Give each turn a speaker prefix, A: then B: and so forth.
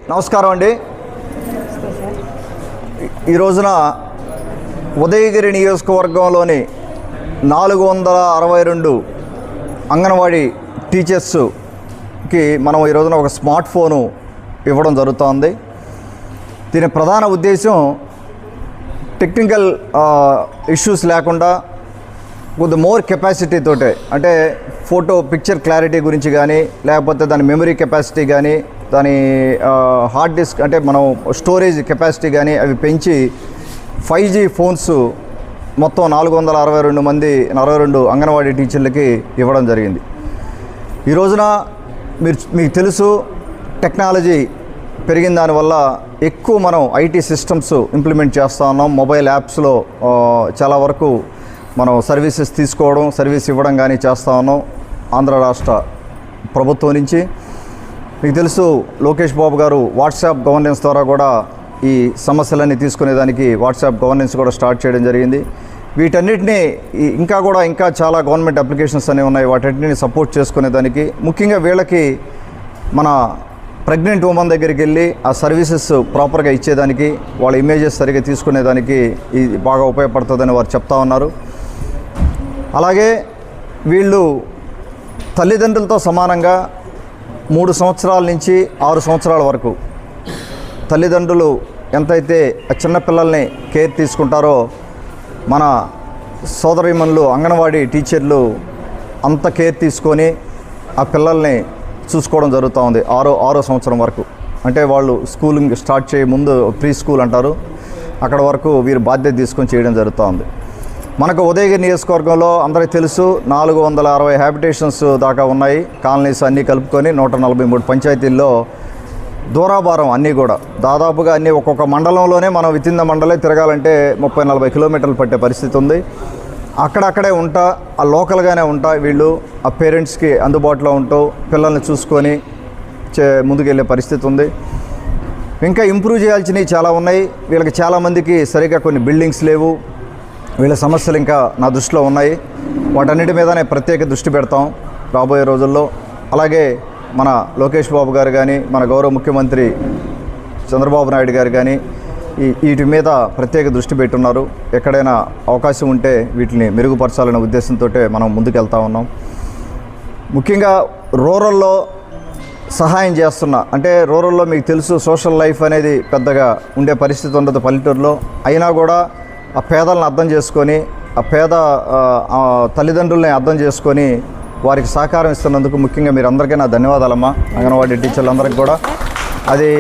A: నమస్కారం అండి. ఈ రోజున ఉదయగిరి నియోజకవర్గంలోని 462 అంగన్వాడీ టీచర్స్కి మనం ఈ రోజున ఒక స్మార్ట్ ఫోను ఇవ్వడం జరుగుతోంది. దీని ప్రధాన ఉద్దేశం టెక్నికల్ ఇష్యూస్ లేకుండా కొద్ది మోర్ కెపాసిటీ తోటే, అంటే పిక్చర్ క్లారిటీ గురించి కానీ, లేకపోతే దాని మెమరీ కెపాసిటీ కానీ, దాని హార్డ్ డిస్క్ అంటే మనం స్టోరేజ్ కెపాసిటీ కానీ అవి పెంచి 5G ఫోన్స్ మొత్తం 462 అంగన్వాడీ టీచర్లకి ఇవ్వడం జరిగింది. ఈ రోజున మీకు తెలుసు, టెక్నాలజీ పెరిగిన దానివల్ల ఎక్కువ మనం ఐటీ సిస్టమ్స్ ఇంప్లిమెంట్ చేస్తూ ఉన్నాం. మొబైల్ యాప్స్లో చాలా వరకు మనం సర్వీసెస్ తీసుకోవడం, సర్వీస్ ఇవ్వడం కానీ చేస్తూ ఉన్నాం. ఆంధ్ర రాష్ట్ర ప్రభుత్వం నుంచి మీకు తెలుసు, లోకేష్ బాబు గారు వాట్సాప్ గవర్నెన్స్ ద్వారా కూడా ఈ సమస్యలన్నీ తీసుకునేదానికి వాట్సాప్ గవర్నెన్స్ కూడా స్టార్ట్ చేయడం జరిగింది. వీటన్నిటినీ ఇంకా చాలా గవర్నమెంట్ అప్లికేషన్స్ అనేవి ఉన్నాయి. వాటన్నిటిని సపోర్ట్ చేసుకునేదానికి, ముఖ్యంగా వీళ్ళకి మన ప్రెగ్నెంట్ ఉమెన్ దగ్గరికి వెళ్ళి ఆ సర్వీసెస్ ప్రాపర్గా ఇచ్చేదానికి, వాళ్ళ ఇమేజెస్ సరిగ్గా తీసుకునేదానికి ఇది బాగా ఉపయోగపడుతుందని వారు చెప్తా ఉన్నారు. అలాగే వీళ్ళు తల్లిదండ్రులతో సమానంగా 3 సంవత్సరాల నుంచి 6 సంవత్సరాల వరకు తల్లిదండ్రులు ఎంతైతే చిన్నపిల్లల్ని కేర్ తీసుకుంటారో, మన సోదరీమణులు అంగన్వాడీ టీచర్లు అంత కేర్ తీసుకొని ఆ పిల్లల్ని చూసుకోవడం జరుగుతూ ఉంది. 6వ సంవత్సరం వరకు, అంటే వాళ్ళు స్కూలింగ్ స్టార్ట్ చేయ ముందు ప్రీ స్కూల్ అంటారు, అక్కడ వరకు వీరు బాధ్యత తీసుకొని చేయడం జరుగుతూ ఉంది. మనకు ఉదయగిరి నియోజకవర్గంలో అందరికీ తెలుసు, 460 హ్యాబిటేషన్స్ దాకా ఉన్నాయి. కాలనీస్ అన్నీ కలుపుకొని 143 పంచాయతీల్లో దూరాభారం అన్నీ కూడా దాదాపుగా అన్నీ ఒక్కొక్క మండలంలోనే మనం వితిన్ ద మండలే తిరగాలంటే 30-40 కిలోమీటర్లు పట్టే పరిస్థితి ఉంది. అక్కడక్కడే ఉంటా, ఆ లోకల్గానే ఉంటా, వీళ్ళు ఆ పేరెంట్స్కి అందుబాటులో ఉంటూ పిల్లల్ని చూసుకొని ముందుకెళ్ళే పరిస్థితి ఉంది. ఇంకా ఇంప్రూవ్ చేయాల్సినవి చాలా ఉన్నాయి. వీళ్ళకి చాలామందికి సరిగ్గా కొన్ని బిల్డింగ్స్ లేవు. వీళ్ళ సమస్యలు ఇంకా నా దృష్టిలో ఉన్నాయి. వాటన్నిటి మీదనే ప్రత్యేక దృష్టి పెడతాం రాబోయే రోజుల్లో. అలాగే మన లోకేష్ బాబు గారు కానీ, మన గౌరవ ముఖ్యమంత్రి చంద్రబాబు నాయుడు గారు కానీ వీటి మీద ప్రత్యేక దృష్టి పెట్టున్నారు. ఎక్కడైనా అవకాశం ఉంటే వీటిని మెరుగుపరచాలనే ఉద్దేశంతో మనం ముందుకెళ్తా ఉన్నాం. ముఖ్యంగా రూరల్లో సహాయం చేస్తున్నా, అంటే రూరల్లో మీకు తెలుసు, సోషల్ లైఫ్ అనేది పెద్దగా ఉండే పరిస్థితి ఉండదు పల్లెటూరులో. అయినా కూడా ఆ పేదలను అర్థం చేసుకొని, ఆ పేద తల్లిదండ్రుల్ని అర్థం చేసుకొని వారికి సహకారం ఇస్తున్నందుకు ముఖ్యంగా మీరు అందరికీ నా ధన్యవాదాలమ్మా. అంగన్వాడీ టీచర్లందరికీ కూడా అది